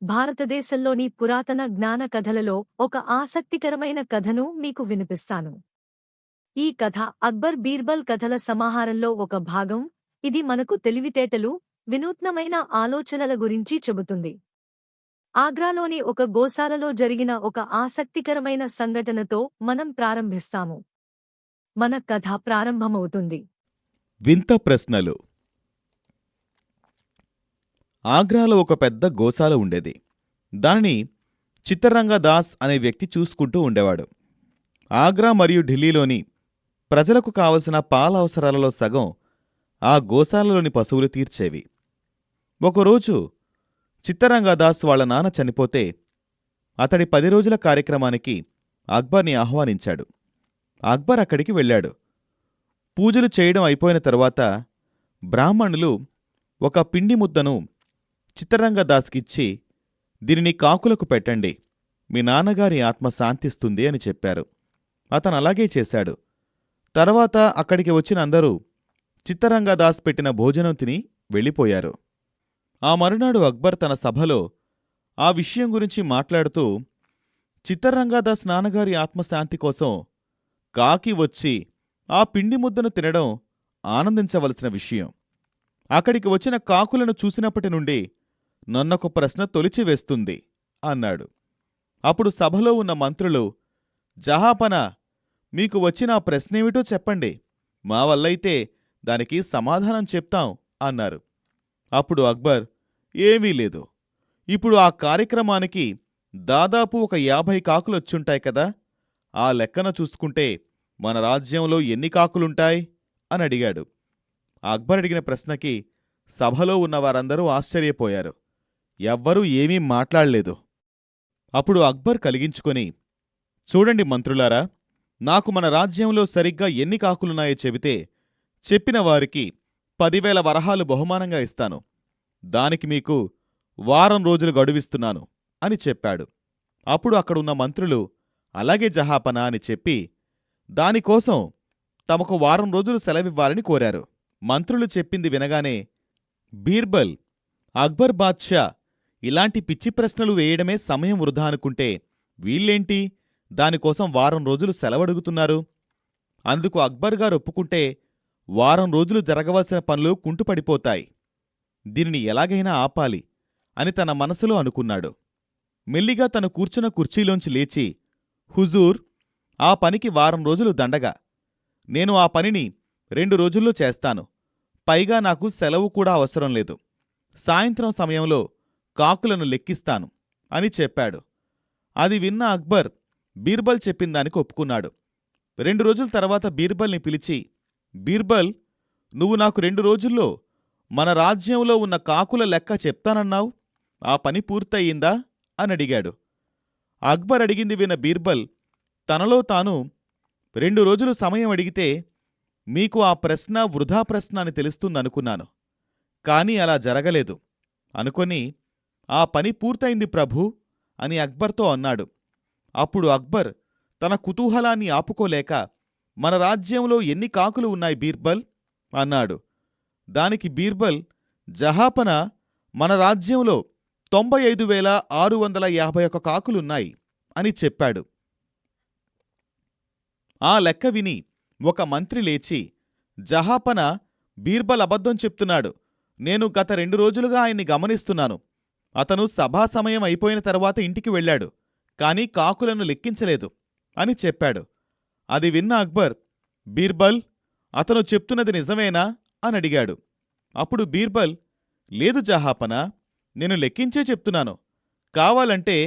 భారతదేశంలోని పురాతన జ్ఞాన కథలలో ఒక ఆసక్తికరమైన కథను మీకు వినిపిస్తాను. ఈ కథ అక్బర్ బీర్బల్ కథల సమాహారంలో ఒక భాగం. ఇది మనకు తెలివితేటలు, వినూత్నమైన ఆలోచనల గురించి చెబుతుంది. ఆగ్రాలోని ఒక గోశాలలో జరిగిన ఒక ఆసక్తికరమైన సంఘటనతో మనం ప్రారంభిస్తాము. మన కథ ప్రారంభమవుతుంది. వింత ప్రశ్నలు. ఆగ్రాలో ఒక పెద్ద గోశాల ఉండేది. దానిని చిత్తరంగదాస్ అనే వ్యక్తి చూసుకుంటూ ఉండేవాడు. ఆగ్రా మరియు ఢిల్లీలోని ప్రజలకు కావలసిన పాల అవసరాలలో సగం ఆ గోశాలలోని పశువులు తీర్చేవి. ఒకరోజు చిత్తరంగదాస్ వాళ్ల నాన్న చనిపోతే అతడి 10 రోజుల కార్యక్రమానికి అక్బర్ని ఆహ్వానించాడు. అక్బర్ అక్కడికి వెళ్ళాడు. పూజలు చేయడం అయిపోయిన తరువాత బ్రాహ్మణులు ఒక పిండి ముద్దను చిత్తరంగదాస్కిచ్చి, దీనిని కాకులకు పెట్టండి, మీ నాన్నగారి ఆత్మ శాంతిస్తుంది అని చెప్పారు. అతను అలాగే చేశాడు. తర్వాత అక్కడికి వచ్చిన అందరూ చిత్తరంగదాస్ పెట్టిన భోజనం తిని వెళ్ళిపోయారు. ఆ మరునాడు అక్బర్ తన సభలో ఆ విషయం గురించి మాట్లాడుతూ, చిత్తరంగదాస్ నాన్నగారి ఆత్మశాంతి కోసం కాకి వచ్చి ఆ పిండి ముద్దను తినడం ఆనందించవలసిన విషయం. అక్కడికి వచ్చిన కాకులను చూసినప్పటి నుండి నన్నొక ప్రశ్న తొలిచివేస్తుంది అన్నాడు. అప్పుడు సభలో ఉన్న మంత్రులు, జహాపనా, మీకు వచ్చిన ఆ ప్రశ్నేమిటో చెప్పండి, మా వల్లైతే దానికి సమాధానం చెప్తాం అన్నారు. అప్పుడు అక్బర్, ఏమీ లేదు, ఇప్పుడు ఆ కార్యక్రమానికి దాదాపు ఒక 50 కాకులొచ్చుంటాయి కదా, ఆ లెక్కన చూసుకుంటే మన రాజ్యంలో ఎన్ని కాకులుంటాయి అని అడిగాడు. అక్బర్ అడిగిన ప్రశ్నకి సభలో ఉన్న వారందరూ ఆశ్చర్యపోయారు. ఎవ్వరూ ఏమీ మాట్లాడలేదు. అప్పుడు అక్బర్ కలిగించుకొని, చూడండి మంత్రులారా, నాకు మన రాజ్యంలో సరిగ్గా ఎన్ని కాకులున్నాయో చెబితే చెప్పిన వారికి 10,000 వరహాలు బహుమానంగా ఇస్తాను. దానికి మీకు వారం రోజులు గడువిస్తున్నాను అని చెప్పాడు. అప్పుడు అక్కడున్న మంత్రులు అలాగే జహాపనా అని చెప్పి దానికోసం తమకు వారం రోజులు సెలవివ్వాలని కోరారు. మంత్రులు చెప్పింది వినగానే బీర్బల్, అక్బర్ బాద్షా ఇలాంటి పిచ్చి ప్రశ్నలు వేయడమే సమయం వృధా అనుకుంటే వీళ్ళేంటి దానికోసం వారం రోజులు సెలవడుగుతున్నారు? అందుకు అక్బర్ గారు ఒప్పుకుంటే వారం రోజులు జరగవలసిన పనులు కుంటుపడిపోతాయి. దీనిని ఎలాగైనా ఆపాలి అని తన మనసులో అనుకున్నాడు. మెల్లిగా తను కూర్చున్న కుర్చీలోంచి లేచి, హుజూర్, ఆ పనికి వారం రోజులు దండగా, నేను ఆ పనిని 2 రోజుల్లో చేస్తాను, పైగా నాకు సెలవు కూడా అవసరం లేదు, సాయంత్రం సమయంలో కాకులను లెక్కిస్తాను అని చెప్పాడు. అది విన్న అక్బర్ బీర్బల్ చెప్పిందానికి ఒప్పుకున్నాడు. 2 రోజుల తర్వాత బీర్బల్ని పిలిచి, బీర్బల్, నువ్వు నాకు 2 రోజుల్లో మన రాజ్యంలో ఉన్న కాకుల లెక్క చెప్తానన్నావు, ఆ పని పూర్తయిందా అని అడిగాడు. అక్బర్ అడిగింది విన్న బీర్బల్ తనలో తాను, 2 రోజులు సమయం అడిగితే మీకు ఆ ప్రశ్న వృధా ప్రశ్న అని తెలుస్తుందనుకున్నాను, కాని అలా జరగలేదు అనుకొని, ఆ పని పూర్తయింది ప్రభూ అని అక్బర్తో అన్నాడు. అప్పుడు అక్బర్ తన కుతూహలాన్ని ఆపుకోలేక, మన రాజ్యంలో ఎన్ని కాకులు ఉన్నాయి బీర్బల్ అన్నాడు. దానికి బీర్బల్, జహాపనా, మన రాజ్యంలో 95,651 కాకులున్నాయి అని చెప్పాడు. ఆ లెక్క విని ఒక మంత్రి లేచి, జహాపనా, బీర్బల్ అబద్ధం చెప్తున్నాడు, నేను గత 2 రోజులుగా ఆయన్ని గమనిస్తున్నాను, అతను సభా సమయం అయిపోయిన తర్వాత ఇంటికి వెళ్ళాడు, కాని కాకులను లెక్కించలేదు అని చెప్పాడు. అది విన్న అక్బర్, బీర్బల్, అతను చెప్తున్నది నిజమేనా అని అడిగాడు. అప్పుడు బీర్బల్, లేదు జహాపనా, నేను లెక్కించే చెప్తున్నాను, కావాలంటే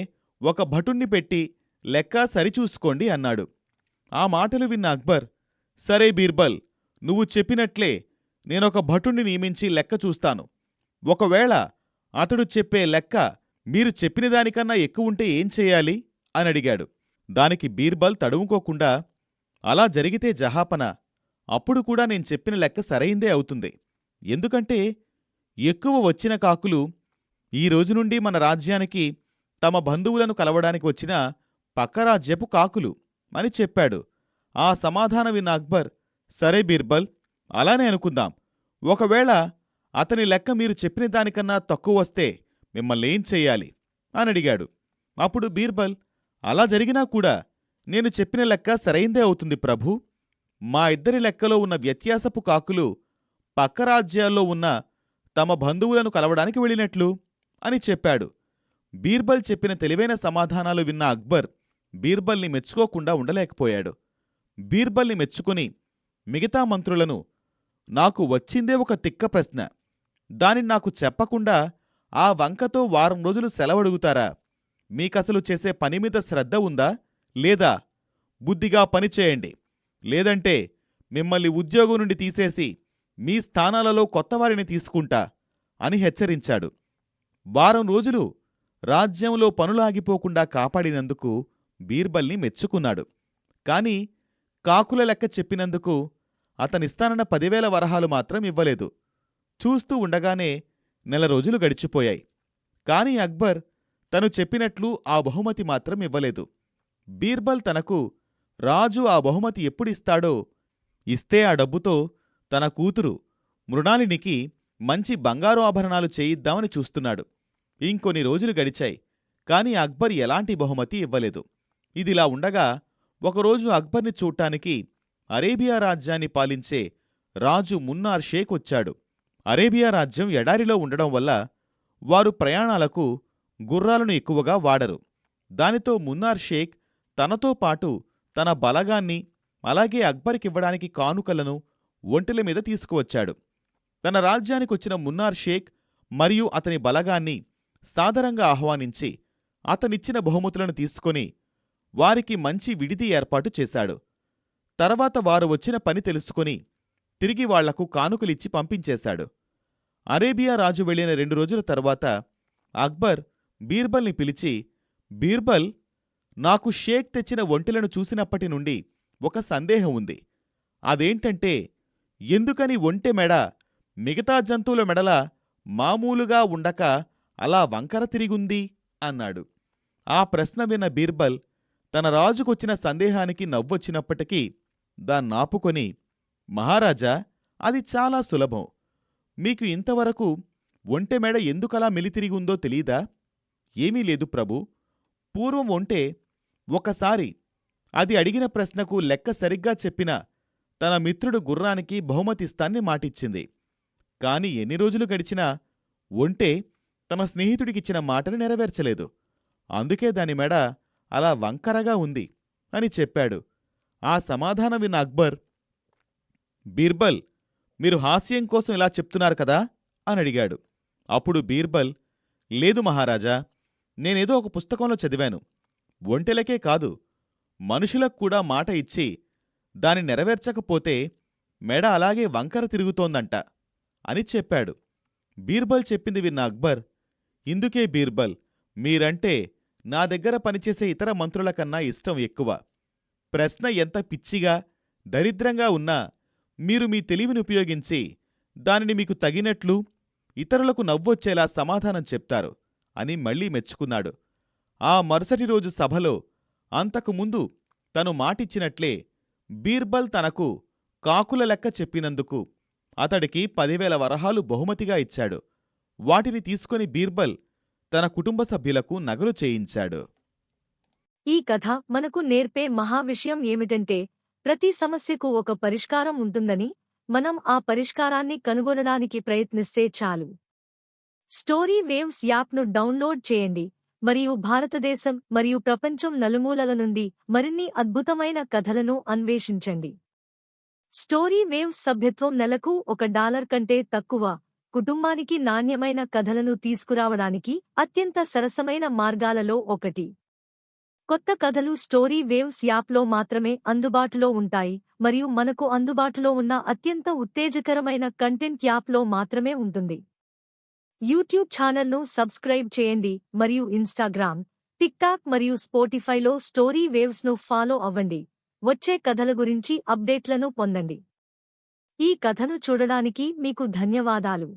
ఒక భటుణ్ణి పెట్టి లెక్క సరిచూసుకోండి అన్నాడు. ఆ మాటలు విన్న అక్బర్, సరే బీర్బల్, నువ్వు చెప్పినట్లే నేనొక భటుణ్ణి నియమించి లెక్క చూస్తాను, ఒకవేళ అతడు చెప్పే లెక్క మీరు చెప్పిన దానికన్నా ఎక్కువుంటే ఏం చెయ్యాలి అని అడిగాడు. దానికి బీర్బల్ తడుముకోకుండా, అలా జరిగితే జహాపనా, అప్పుడు కూడా నేను చెప్పిన లెక్క సరైందే అవుతుంది, ఎందుకంటే ఎక్కువ వచ్చిన కాకులు ఈ రోజు నుండి మన రాజ్యానికి తమ బంధువులను కలవడానికి వచ్చిన పక్క రాజ్యపు కాకులు అని చెప్పాడు. ఆ సమాధానం విన్న అక్బర్, సరే బీర్బల్, అలానే అనుకుందాం, ఒకవేళ అతని లెక్క మీరు చెప్పిన దానికన్నా తక్కువ వస్తే మిమ్మల్నేం చెయ్యాలి అని అడిగాడు. అప్పుడు బీర్బల్, అలా జరిగినా కూడా నేను చెప్పిన లెక్క సరైందే అవుతుంది ప్రభూ. మా ఇద్దరి లెక్కలో ఉన్న వ్యత్యాసపు కాకులు పక్క రాజ్యాల్లో ఉన్న తమ బంధువులను కలవడానికి వెళ్ళినట్లు అని చెప్పాడు. బీర్బల్ చెప్పిన తెలివైన సమాధానాలు విన్న అక్బర్ బీర్బల్ని మెచ్చుకోకుండా ఉండలేకపోయాడు. బీర్బల్ని మెచ్చుకుని మిగతా మంత్రులను, నాకు వచ్చిందే ఒక తిక్క ప్రశ్న, దానిని నాకు చెప్పకుండా ఆ వంకతో వారం రోజులు సెలవడుగుతారా? మీకసలు చేసే పనిమీద శ్రద్ధ ఉందా లేదా? బుద్ధిగా పనిచేయండి, లేదంటే మిమ్మల్ని ఉద్యోగం నుండి తీసేసి మీ స్థానాలలో కొత్తవారిని తీసుకుంటా అని హెచ్చరించాడు. వారం రోజులు రాజ్యంలో పనులాగిపోకుండా కాపాడినందుకు బీర్బల్ని మెచ్చుకున్నాడు. కాని కాకుల లెక్క చెప్పినందుకు అతనిస్తానన్న 10,000 వరహాలు మాత్రం ఇవ్వలేదు. చూస్తూ ఉండగానే నెల రోజులు గడిచిపోయాయి. కాని అక్బర్ తను చెప్పినట్లు ఆ బహుమతి మాత్రం ఇవ్వలేదు. బీర్బల్ తనకు రాజు ఆ బహుమతి ఎప్పుడిస్తాడో, ఇస్తే ఆ డబ్బుతో తన కూతురు మృణాలినికి మంచి బంగారు ఆభరణాలు చేయిద్దామని చూస్తున్నాడు. ఇంకొన్ని రోజులు గడిచాయి. కాని అక్బర్ ఎలాంటి బహుమతి ఇవ్వలేదు. ఇదిలా ఉండగా ఒకరోజు అక్బర్ని చూడ్డానికి అరేబియా రాజ్యాన్ని పాలించే రాజు మున్నార్ షేక్ వచ్చాడు. అరేబియా రాజ్యం ఎడారిలో ఉండడం వల్ల వారు ప్రయాణాలకు గుర్రాలను ఎక్కువగా వాడరు. దానితో మున్నార్ షేక్ తనతో పాటు తన బలగాన్ని, అలాగే అక్బర్కివ్వడానికి కానుకలను ఒంటెల మీద తీసుకువచ్చాడు. తన రాజ్యానికొచ్చిన మున్నార్ షేక్ మరియు అతని బలగాన్ని సాదరంగా ఆహ్వానించి అతనిచ్చిన బహుమతులను తీసుకొని వారికి మంచి విడిది ఏర్పాటు చేశాడు. తర్వాత వారు వచ్చిన పని తెలుసుకొని తిరిగి వాళ్లకు కానుకలిచ్చి పంపించేశాడు. అరేబియా రాజు వెళ్లిన 2 రోజుల తర్వాత అక్బర్ బీర్బల్ని పిలిచి, బీర్బల్, నాకు షేక్ తెచ్చిన ఒంటెలను చూసినప్పటి నుండి ఒక సందేహం ఉంది. అదేంటంటే, ఎందుకని ఒంటె మెడ మిగతా జంతువుల మెడలా మామూలుగా ఉండక అలా వంకర తిరిగుంది అన్నాడు. ఆ ప్రశ్న విన్న బీర్బల్ తన రాజుకొచ్చిన సందేహానికి నవ్వొచ్చినప్పటికీ దాన్నాపుకొని, మహారాజా, అది చాలా సులభం. మీకు ఇంతవరకు ఒంటె మెడ ఎందుకలా మెలితిరిగుందో తెలీదా? ఏమీ లేదు ప్రభూ. పూర్వం ఒంటె ఒకసారి అది అడిగిన ప్రశ్నకు లెక్క సరిగ్గా చెప్పిన తన మిత్రుడు గుర్రానికి బహుమతిస్తాన్ని మాటిచ్చింది. కాని ఎన్ని రోజులు గడిచినా ఒంటె తన స్నేహితుడికిచ్చిన మాటని నెరవేర్చలేదు. అందుకే దాని మెడ అలా వంకరగా ఉంది అని చెప్పాడు. ఆ సమాధానం విన్న అక్బర్, బీర్బల్, మీరు హాస్యం కోసం ఇలా చెప్తున్నారు కదా అని అడిగాడు. అప్పుడు బీర్బల్, లేదు మహారాజా, నేనేదో ఒక పుస్తకంలో చదివాను. ఒంటెలకే కాదు, మనుషులకు కూడా మాట ఇచ్చి దాని నెరవేర్చకపోతే మెడ అలాగే వంకర తిరుగుతోందంట అని చెప్పాడు. బీర్బల్ చెప్పింది విన్న అక్బర్, ఇందుకే బీర్బల్, మీరంటే నా దగ్గర పనిచేసే ఇతర మంత్రుల కన్నా ఇష్టం ఎక్కువ. ప్రశ్న ఎంత పిచ్చిగా, దరిద్రంగా ఉన్నా మీరు మీ తెలివిని ఉపయోగించి దానిని మీకు తగినట్లు ఇతరులకు నవ్వొచ్చేలా సమాధానం చెప్తారు అని మళ్లీ మెచ్చుకున్నాడు. ఆ మరుసటి రోజు సభలో అంతకుముందు తను మాటిచ్చినట్లే బీర్బల్ తనకు కాకుల లెక్క చెప్పినందుకు అతడికి 10,000 వరహాలు బహుమతిగా ఇచ్చాడు. వాటిని తీసుకొని బీర్బల్ తన కుటుంబ సభ్యులకు నగలు చేయించాడు. ఈ కథ మనకు నేర్పే మహావిషయం ఏమిటంటే, ప్రతి సమస్యకు ఒక పరిష్కారం ఉంటుందని, మనం ఆ పరిష్కారాన్ని కనుగొనడానికి ప్రయత్నిస్తే చాలు. స్టోరీ వేవ్స్ యాప్ను డౌన్లోడ్ చేయండి మరియు భారతదేశం మరియు ప్రపంచం నలుమూలల నుండి మరిన్ని అద్భుతమైన కథలను అన్వేషించండి. స్టోరీ వేవ్స్ సభ్యత్వం నెలకు $1 కంటే తక్కువ. కుటుంబానికి నాణ్యమైన కథలను తీసుకురావడానికి అత్యంత సరసమైన మార్గాలలో ఒకటి. కొత్త కథలు స్టోరీ వేవ్స్ యాప్లో మాత్రమే అందుబాటులో ఉంటాయి మరియు మనకు అందుబాటులో ఉన్న అత్యంత ఉత్తేజకరమైన కంటెంట్ యాప్లో మాత్రమే ఉంటుంది. యూట్యూబ్ ఛానల్ను సబ్స్క్రైబ్ చేయండి మరియు ఇన్స్టాగ్రామ్, టిక్టాక్ మరియు స్పోటిఫైలో స్టోరీ వేవ్స్ను ఫాలో అవ్వండి. వచ్చే కథల గురించి అప్డేట్లను పొందండి. ఈ కథను చూడడానికి మీకు ధన్యవాదాలు.